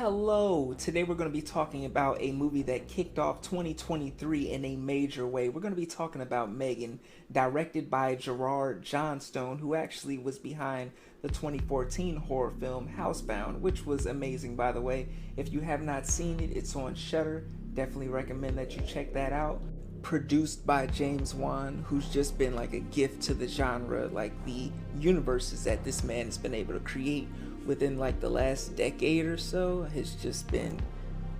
Hello! Today we're going to be talking about a movie that kicked off 2023 in a major way. We're going to be talking about M3GAN, directed by Gerard Johnstone, who actually was behind the 2014 horror film Housebound, which was amazing, by the way. If you have not seen it, it's on Shudder. Definitely recommend that you check that out. Produced by James Wan, who's just been like a gift to the genre, like the universes that this man has been able to create within like the last decade or so has just been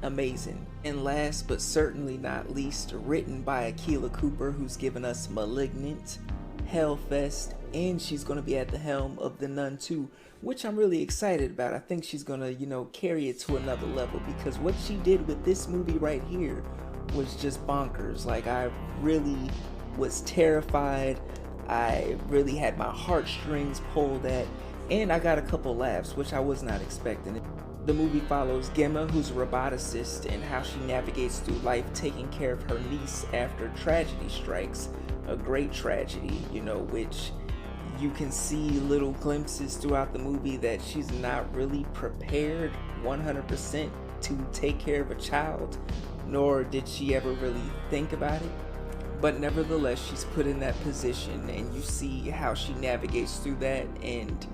amazing. And last but certainly not least, written by Akela Cooper, who's given us Malignant, Hellfest, and she's going to be at the helm of The Nun 2, which I'm really excited about. I think she's going to, carry it to another level, because what she did with this movie right here was just bonkers. Like, I really was terrified. I really had my heartstrings pulled at, and I got a couple laughs, which I was not expecting. The movie follows Gemma, who's a roboticist, and how she navigates through life taking care of her niece after tragedy strikes. A great tragedy, which you can see little glimpses throughout the movie that she's not really prepared 100% to take care of a child, nor did she ever really think about it. But nevertheless, she's put in that position, and you see how she navigates through that, and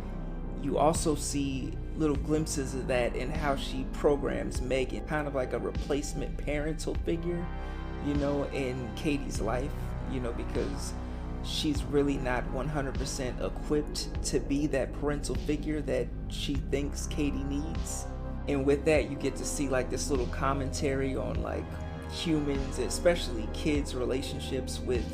you also see little glimpses of that in how she programs M3GAN, kind of like a replacement parental figure, in Katie's life, because she's really not 100% equipped to be that parental figure that she thinks Katie needs. And with that, you get to see like this little commentary on like humans, especially kids' relationships with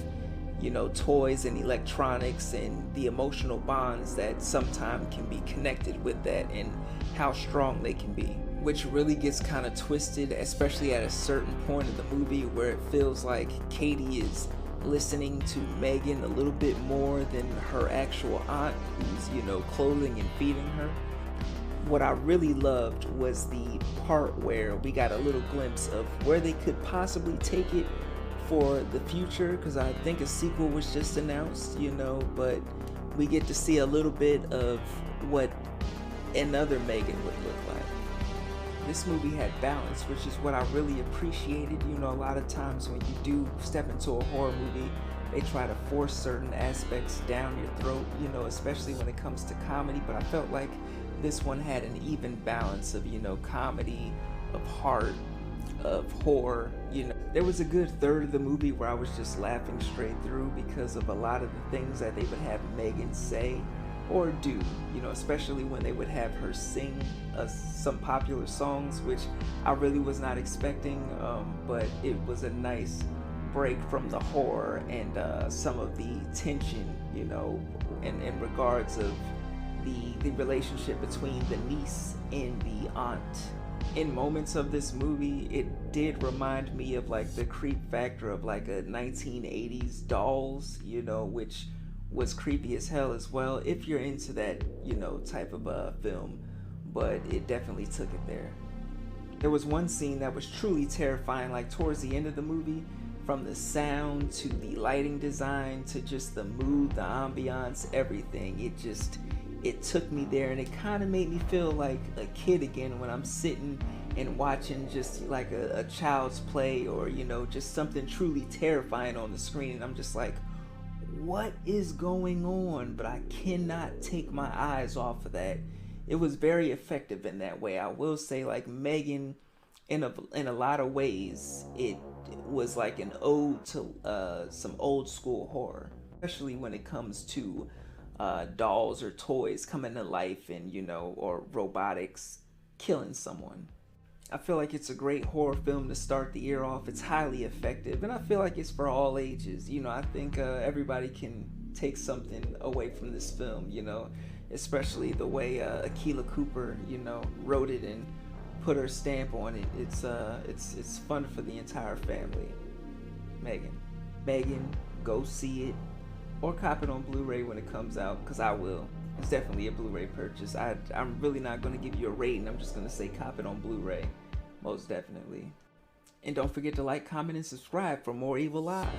toys and electronics, and the emotional bonds that sometimes can be connected with that, and how strong they can be, which really gets kind of twisted, especially at a certain point in the movie where it feels like Katie is listening to M3GAN a little bit more than her actual aunt, who's clothing and feeding her. What I really loved was the part where we got a little glimpse of where they could possibly take it for the future, because I think a sequel was just announced, but we get to see a little bit of what another M3GAN would look like. This movie had balance, which is what I really appreciated. A lot of times when you do step into a horror movie, they try to force certain aspects down your throat, especially when it comes to comedy, but I felt like this one had an even balance of, comedy, of heart, of horror. There was a good third of the movie where I was just laughing straight through because of a lot of the things that they would have M3GAN say or do, especially when they would have her sing some popular songs, which I really was not expecting, but it was a nice break from the horror and some of the tension, in regards of the relationship between the niece and the aunt. In moments of this movie, it did remind me of like the creep factor of like a 1980s Dolls, which was creepy as hell as well, if you're into that, type of film, but it definitely took it there. There was one scene that was truly terrifying, like towards the end of the movie, from the sound to the lighting design to just the mood, the ambiance, everything. It took me there, and it kind of made me feel like a kid again when I'm sitting and watching just like a child's play, or just something truly terrifying on the screen, and I'm just like, what is going on? But I cannot take my eyes off of that. It was very effective in that way. I will say, like, M3GAN, in a lot of ways, it was like an ode to some old school horror, especially when it comes to dolls or toys coming to life, and or robotics killing someone. I feel like it's a great horror film to start the year off. It's highly effective, and I feel like it's for all ages. I think everybody can take something away from this film, especially the way Akela Cooper wrote it and put her stamp on it. It's fun for the entire family. M3GAN, go see it, or cop it on Blu-ray when it comes out, because I will. It's definitely a Blu-ray purchase. I'm really not going to give you a rating. I'm just going to say cop it on Blu-ray, most definitely. And don't forget to like, comment, and subscribe for more Evol Live.